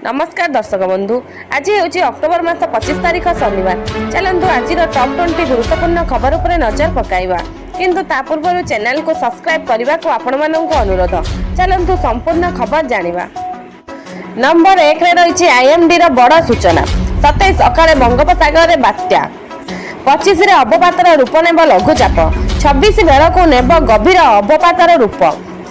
नमस्कार दर्शक बंधु आज हूँ अक्टोबर मास 25 तारीख शनिवार। चलतु आज टॉप 20 गुरुत्वपूर्ण खबर उपर नजर पकाइबा किंतु ता पूर्व चैनल को सब्सक्राइब करने को आपण मानक अनुरोध। चलतु संपूर्ण खबर जानिबा। नंबर 1 रे रही आईएमडी रो बड़ सूचना। 27 अकाले बंगोपसागर में बात्या। 25 रे अवपातर रूप नेब लघुचाप। 26 बेल को नेब गभीर अवपातर रूप।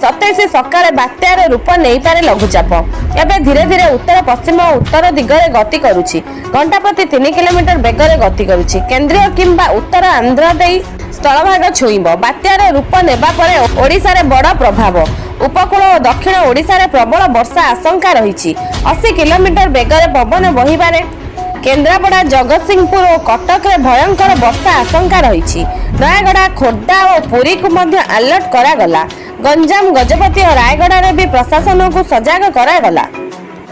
27 सकाळे बात्यार रूप नहीं पारे लघुचाप। एवं धीरे धीरे उत्तर पश्चिम और उत्तर दिगरे गति करुछि। घंटा प्रति 3 किलोमीटर बेगरे गति करुछि। केंद्रीय किंबा उत्तर आंध्र देई स्थलभाग छुईब। बात्यार रूप नेबा परे ओडिशा रे बड़ प्रभाव। उपकूल और दक्षिण ओडिशा रे प्रबल वर्षा आशंका रही। 80 किलोमीटर बेगरे पवन बहिबारे केन्द्रापड़ा जगतसिंहपुर और कटक रे भयंकर वर्षा आशंका रही। नयागढ़ खोर्धा और पुरी को मध्य अलर्ट करागला। गंजाम गजपति और रायगढ़ रे भी प्रशासन को सजग करागला।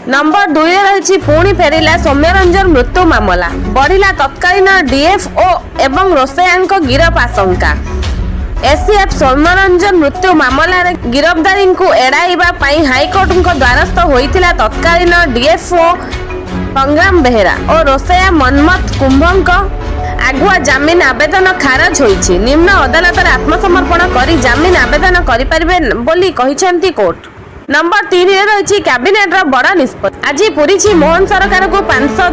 नंबर 2 रही पुणी फेरिला सौम्यरंजन मृत्यु मामला। बढ़िला तत्कालीन डीएफओ एवं रोसैया गिरफ आशंका। एसीएफ सौम्यरंजन मृत्यु मामला रे गिरफ्तारी को एड़ाइबा पई हाईकोर्ट द्वारस्थ होइतिला तत्कालीन डीएफओ संग्राम बेहेरा और रोसैया मनमत कुंभंक आगुआ जमीन आवेदन खारज होइछि। निम्न अदालत रे आत्मसमर्पण करी जमीन आवेदन करि परिबे बोली कहिसेंती कोर्ट। नंबर 3 रे रही कैबिनेट रो बड़ निष्पत्ति। आज पूरी मोहन सरकार को 500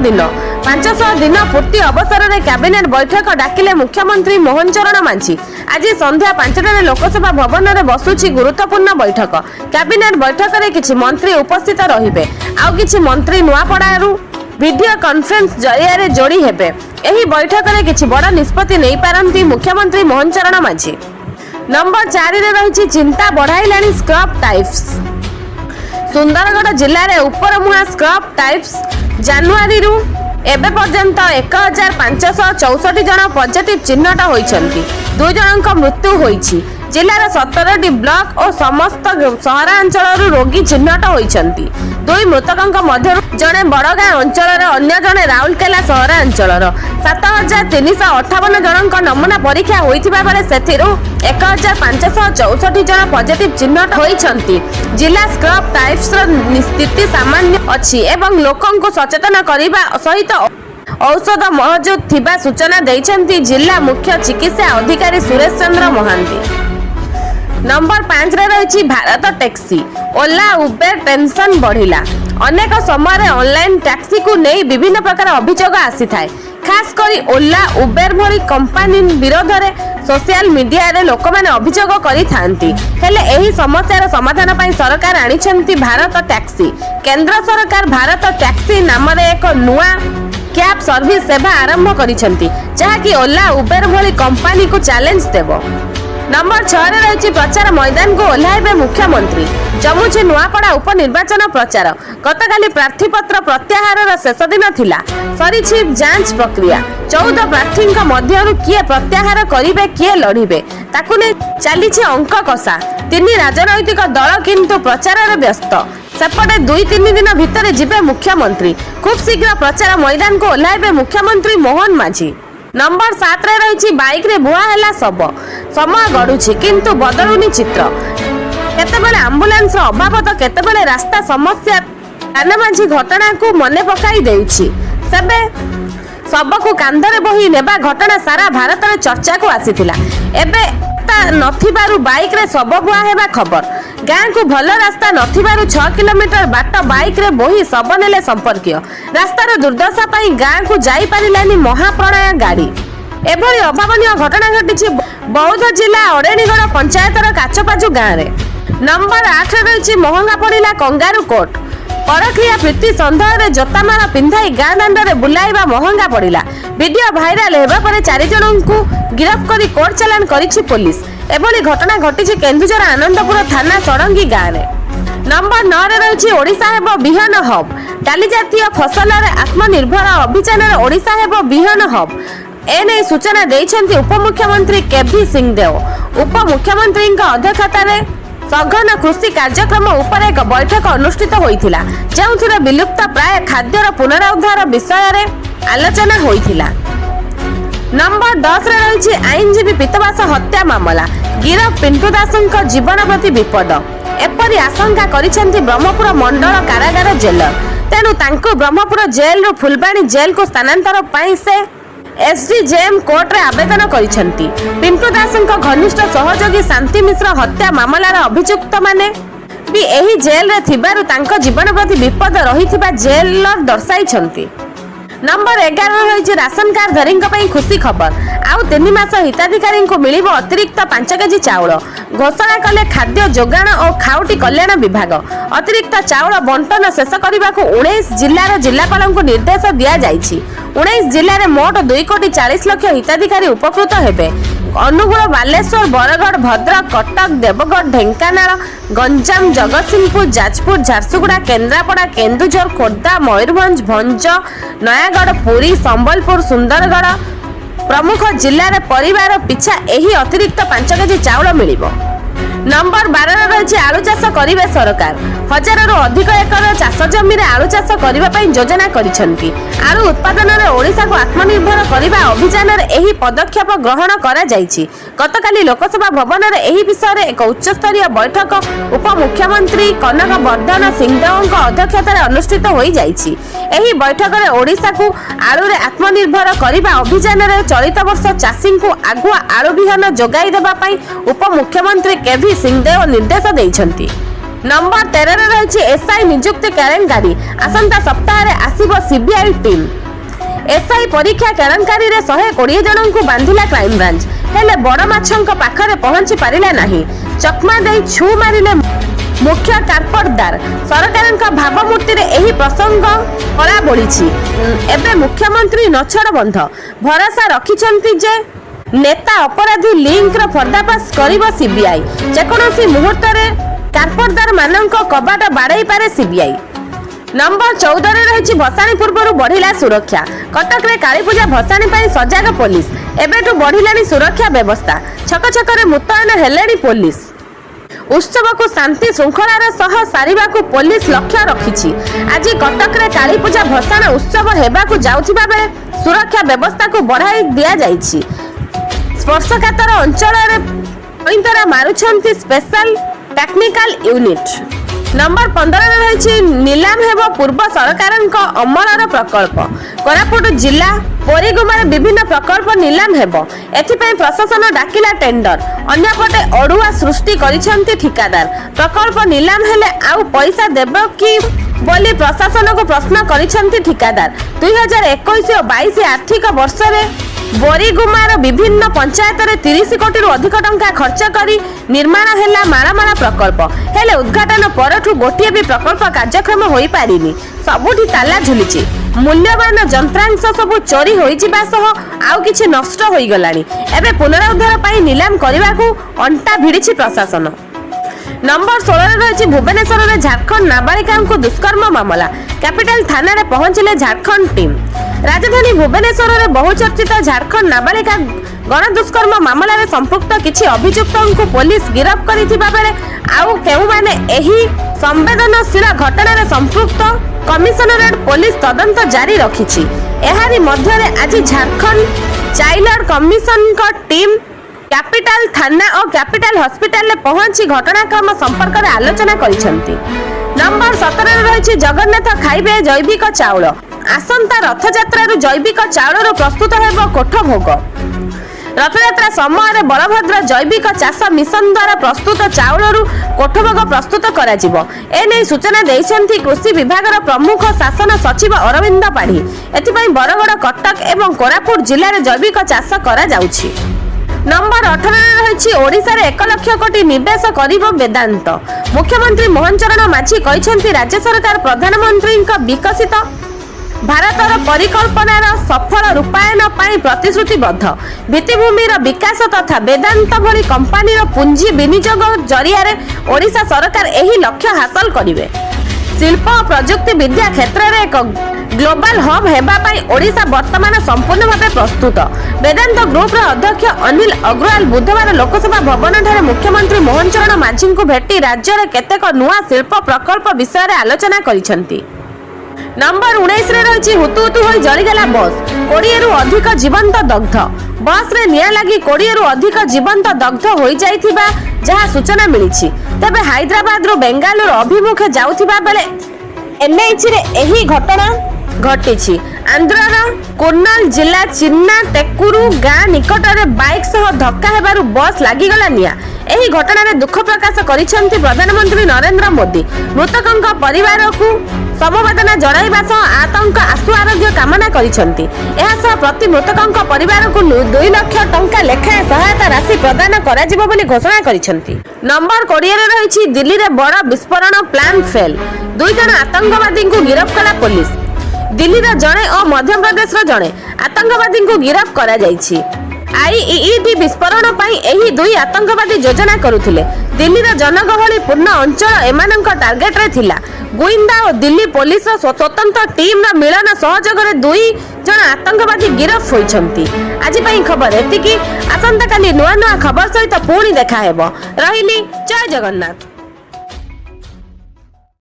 दिन पूर्ति अवसर में कैबिनेट बैठक डाकिले मुख्यमंत्री मोहन चरण मांझी। आज संध्या 5टार लोकसभा भवन में बसुची गुरुत्वपूर्ण बैठक। कैबिनेट बैठक में किछि मंत्री उपस्थित रहिबे। आउ किछि मंत्री नुआपड़ारू वीडियो कॉन्फ्रेंस जरिया जोड़ी हेबे। एही बैठक में किछि बड़ निष्पत्ति नहीं पारंती मुख्यमंत्री मोहन चरण मांझी। नंबर 4 रे रही चिंता बढ़ाइलाणी स्क्रब टाइप्स। सुंदरगढ़ जिले में उपर मुहा स्क्रब टाइप्स जनवरी रु एबे पर्यंत 1564 जन पॉजिटिव चिन्हट होइछंती। 2 जनक मृत्यु होइछि। जिलार 17टी ब्लॉक और समस्त सहरांचल रोगी चिन्हट होइछंती। 2 मृतकंक मध्य जड़े बड़गाँ अंचल अन्य जड़े राउरकेला सहरांचल 7358 जनक नमूना परीक्षा होइथिबा बेले सेथिरु 1564 जन पॉजिटिव चिन्हट होइछंती। जिला स्क्रब टाइप्स स्थिति सामान्य अछि एवं लोकन को सचेतन करिबा सहित औषध मौजूद थिबा सूचना दैछंती जिला मुख्य चिकित्सा अधिकारी सुरेश चंद्र महांती। नंबर 5 रे रही भारत टैक्सी। ओला उबेर टेंशन बढ़िला। अनेक समय ऑनलाइन टैक्सी को नहीं विभिन्न प्रकार अभियोग आसी थाए। खास करी ओला उबेर भली कंपनी विरोध में सोशल मीडिया रे लोक माने अभियोग करि थांती। हेले एही समस्यार समाधान पई सरकार आनिछंती भारत टैक्सी। केंद्र सरकार भारत टैक्सी नाम रे एक नुआ कैब सर्विस सेवा आरंभ करिछंती जहाकी ओला उबेर भली कंपनी को चैलेंज देबो। नंबर 6 रे रही प्रचार मैदान को ओह्लाइबे मुख्यमंत्री। जमुछि नुआपड़ा उपनिर्वाचन प्रचार। गतकाली प्रार्थीपत्र प्रत्याहार शेष दिन थिला। सरीछि जांच प्रक्रिया। 14 प्रार्थी मध्यरु किए प्रत्याहार करिबे किए लढिबे ताकु ने चलीछि अंक कषा। 3 राजनैतिक दल किंतु प्रचार रे व्यस्त। सेपटे 2-3 दिन भितर जिबे मुख्यमंत्री। खूब शीघ्र प्रचार मैदान को ओह्लाइबे मुख्यमंत्री मोहन मांझी। नंबर 7 रे रही बाइक रे बुआ हैला सब। समय गडुछि किंतु बदलुनी चित्र। केतेबेले एम्बुलेंस अभाव तो केतेबेले रास्ता समस्या कानमाझी घटना को मने पकाई देउछि। सेबे सबको कांधरे बही नेबा घटना सारा भारत रे चर्चा को आसीथिला। एबे नथिबारु बाइक रे सब बुआ हेबा खबर। गाँ को भल रास्ता नथिबारु 6 किलोमीटर बाट बाइक रे बोही सब नेले संपर्कीय। रास्तार दुर्दशा पई गाँ को जाई पारिलानी महाप्रणय गाड़ी। एभली अभावनीय घटना घटिछि बौद्ध जिला अडेणीगढ़ पंचायतर काचपाजु गाँ रे। नंबर 8 रे रही महंगा पड़िला कंगारू कोट। परक्रिया प्रीति सन्देह रे जोतामाला पिंधाई गाँ दांडे बुलाइबा महंगा पड़िला। वीडियो भाइराल हेबा परे 4 जन को गिरफ्त करी कोर्ट चालान करिछि पुलिस। एभली घटना घटिछि केन्दुझर आनंदपुर थाना सड़ंगी गाँ रे। नंबर 9 रे रही ओडिशा हेबो बिहन हब। डाली जातीय फसल रे आत्मनिर्भर अभियान रे ओडिशा हेबो बिहन हब। एने सूचना दैछंती उपमुख्यमंत्री केभी सिंहदेव। उपमुख्यमंत्री अध्यक्षता रे सघन कृषि कार्यक्रम उपर एक बैठक अनुष्ठित होइथिला जेउथिरे विलुप्त प्राय खाद्यर पुनरुद्धार विषय रे आलोचना होइथिला। नंबर 10 रे रही आईनजीवी पीतवास हत्या मामला। गिरफ पिंटू दासଙ୍କ जीवन प्रति विपद। एपरी आशंका करिसेंती ब्रह्मपुर मंडल कारागार जेलर। तेणु तांको ब्रह्मपुर जेल रु फुलबाणी जेल को स्थानांतर पाई से एसडीजेएम कोर्ट रे आवेदन करिसेंती। पिंटू दासଙ୍କ घनिष्ठ सहयोगी शांति मिश्र हत्या मामलार अभियुक्त माने भी एही जेल रे थिबारु तांको जीवन प्रति विपद रहिथिबा जेलर दर्शाइछंती। नंबर 11 रही राशन कार्ड धरी खुशी खबर आउ 3 मास हिताधिकारी को मिलिबो अतिरिक्त 5 केजी चाउल घोषणा कले खाद्य जोगाण और खाउटी कल्याण विभाग। अतिरिक्त चाउल बंटन शेष करने को 19 जिलार जिलापाल को निर्देश दिया जाइछि। 19 जिले में मोट 2,40,00,000 हिताधिकारी उपकृत हेबे। अनुगुल बालेश्वर बरगढ़ भद्रक कटक देवगढ़ ढेंकानाल गंजाम जगतसिंहपुर जाजपुर झारसुगुड़ा केन्द्रापड़ा केन्दुझर खोर्धा मयूरभंज भंज नयागढ़ पुरी संबलपुर सुंदरगढ़ प्रमुख जिले में परिवार पिछा एही अतिरिक्त 5 केजी चाउल मिलिबो। नंबर 12 रही आलू चाष करेंगे सरकार। 1000 अधिक एकर चाष जमी आलू चाष करने योजना करिसेंती। आलू उत्पादन में ओडिशा को आत्मनिर्भर करने अभियान एही पदक्षेप ग्रहण करा जायछि। गतकाली लोकसभा भवन में एही विषय में एक उच्चस्तरीय बैठक उप मुख्यमंत्री कनक वर्धन सिंहदेव अध्यक्षतार अनुष्ठित हो जायछि। एही बैठक में ओडिशा को आलू रे आत्मनिर्भर करने अभियान में चलित वर्ष चाषी को आगुआ आलू बिहन जोगाई देबा पई उप मुख्यमंत्री केवी सिंहदेव निर्देश देइछंती। नंबर 13 रही एसआई नियुक्ति केलेंकारी आसंता सप्ताह आसीबो सीबीआई टीम। एसआई परीक्षा केलेंकारी रे 120 जन को बांधिला क्राइम ब्रांच हेले बड़ माछंक पाखरे पहुंची पारिला नाही। चकमा देई छु मारिले मुख्य कार्पटदार सरकारଙ୍କ भावमूर्ति रे एही प्रसंग कला बोलिछि। एबे मुख्यमंत्री नछड़ बंध भरोसा रखिछंती जे नेता अपराधी लिंक रो पर्दाफाश करिबो सीबीआई। जेकोसी मुहूर्त रे कार्पटदार मानक कबाट बाड़ाई पारे सीबीआई। नंबर 14 रही भसाणी पूर्व बढ़िला सुरक्षा। कटक रे कालीपूजा भसाणी पाई सजग पुलिस एबेठु बढ़िलानी सुरक्षा व्यवस्था। छक छक रे मुतयन हेलेनी पुलिस। उत्सव को शांति श्रृंखलार सह सारिबा को पुलिस लक्ष्य रखिछि। आज कटक रे कालीपूजा भसाण उत्सव हेबाकु जाउथिबा बेले सुरक्षा व्यवस्था को बढ़ाई दिया जाइछि। स्पर्शकातर अंचल पैंतरा मारुछंती स्पेशल टेक्निकल यूनिट। नंबर 15 रही नीलाम हेबो पूर्व सरकारଙ୍କ अमलर प्रकल्प। कोरापुट जिला पोरीगुमार विभिन्न प्रकल्प नीलाम हेबो। एथिपई प्रशासन डाकिला टेंडर। अन्यपटे अडुआ सृष्टि करिछंती ठिकादार। प्रकल्प नीलाम हेले आउ पैसा देबो कि बोली प्रशासन को प्रश्न करिछंती ठिकादार। 2021 और 22 आर्थिक वर्ष रे बोरीगुमार विभिन्न पंचायत रे 30 कोटी रु अधिक टंका खर्च करी निर्माण हेला मारामारा प्रकल्प हेले उद्घाटन परठु गोटिए भी प्रकल्प कार्यक्रम होई पारिनी। सबुठी ताला झुलिछि। मूल्यवान जंत्रांश सब चोरी होई जिबा सह आउ किछि नष्ट होई गलानी। एबे पुनरुद्धार पई नीलाम करबाकू अंटा भिड़िछि प्रशासन। नंबर 16 रही भुवनेश्वर में झारखंड नाबालिका को दुष्कर्म मामला। कैपिटल थाना रे पहुंचले झारखंड टीम। राजधानी भुवनेश्वर में बहुचर्चित झारखंड नाबालिका गण दुष्कर्म मामला रे संपुक्त किछि अभियुक्तों को पुलिस गिरफ्त करिथिबा बेले आउ केउ माने एही संवेदनशील घटना रे संपुक्त कमिशनरेट पुलिस तदंत जारी रखिछि। एहारी मध्य रे आज झारखंड चाइल्ड कमिशन का टीम कैपिटल थाना और कैपिटल हॉस्पिटल में पहुंची घटनाक्रम संपर्क में आलोचना करिसेंती। नंबर 17 रही जगन्नाथ खाइबे जैविक चाउल। आसंता रथयात्रा जैविक चाउल प्रस्तुत हेबो कोठ भोग। रथयात्रा समय बलभद्र जैविक चाष मिशन द्वारा प्रस्तुत चाउल कोठ भोग प्रस्तुत करा जिवो। एने सूचना देइसेंती कृषि विभाग प्रमुख शासन सचिव अरविंद पाढ़ी। एथिपई बरगड़ कटक एवं कोरापुट जिले में जैविक चाष करा जाउछि। नंबर 18 रही ओडिशा रे 1 लाख कोटी निवेश करिबो वेदांत। मुख्यमंत्री मोहन चरण माझी कहिसेंती राज्य सरकार प्रधानमंत्री विकसित भारतर परिकल्पनार सफल रूपायन पाई प्रतिश्रुतिबद्ध। भित्तिभूमिर विकास तथा वेदांत भली कंपानीर पुंजी विनियोग जरिया ओडिशा सरकार एही लक्ष्य हासिल करिवे। शिल्प और प्रजुक्ति विद्या क्षेत्र में एक ग्लोबल हब हेबा पाई ओडिशा वर्तमान संपूर्ण भाव प्रस्तुत। वेदांत ग्रुप अध्यक्ष अनिल अग्रवाल बुधवार लोकसभा भवन ठारे मुख्यमंत्री मोहन चरण माझी को भेटी राज्य में केतेक नुआ शिल्प प्रकल्प विषय में आलोचना करिसेंती। नंबर 19 रही हुतुहुतु होई जलिगला बस। 20 रु अधिक जीवंत दग्ध। बस रे निया लगी 20 रु अधिक जीवंत दग्ध होई जाइथिबा जहा सूचना मिलिछि। तबे हैदराबाद रु बेंगालुरु अभिमुखे जाउथिबा बेले एनएच रे एही घटना घटिछि। आंध्रर कुर्नूल जिला चिन्ना टेकुरु गाँ निकट में बाइक सह धक्का हेबारु बस लागिगला निया। एही घटना रे दुख प्रकाश करिसेंति प्रधानमंत्री नरेंद्र मोदी। मृतकଙ୍କ परिवारକୁ समवेदना जणाइबा सह आतंक आशु आरोग्य कामना करिसेंति। एहा सह प्रति मृतकଙ୍କ परिवारକୁ 2 लाख टंका लेखा सहायता राशि प्रदान कराजिबो बोली घोषणा करिसेंति। नंबर 20 रे रहिछि दिल्ली रे बड़ विस्फोरण प्लान फेल। 2 जण आतंकवादी को गिरफ्त कला पुलिस। दिल्ली रा जणे और मध्य प्रदेश रा जणे आतंकवादी को गिरफ्त करा जायछि। आईईडी विस्फोरण पाई एही 2 आतंकवादी योजना करुथिले। दिल्ली रा जनगहली पूर्ण अंचल एमानंक टार्गेट रे थिला। गोइंदा और दिल्ली पुलिस स्वतंत्र टीम रा मिलन सहयोग रे 2 जण आतंकवादी गिरफ्त होइछंती। आज पई खबर एतिकी। आसंता काली नुआ नुआ खबर सहित पुणी देखा हेबो। रहिली जय जगन्नाथ।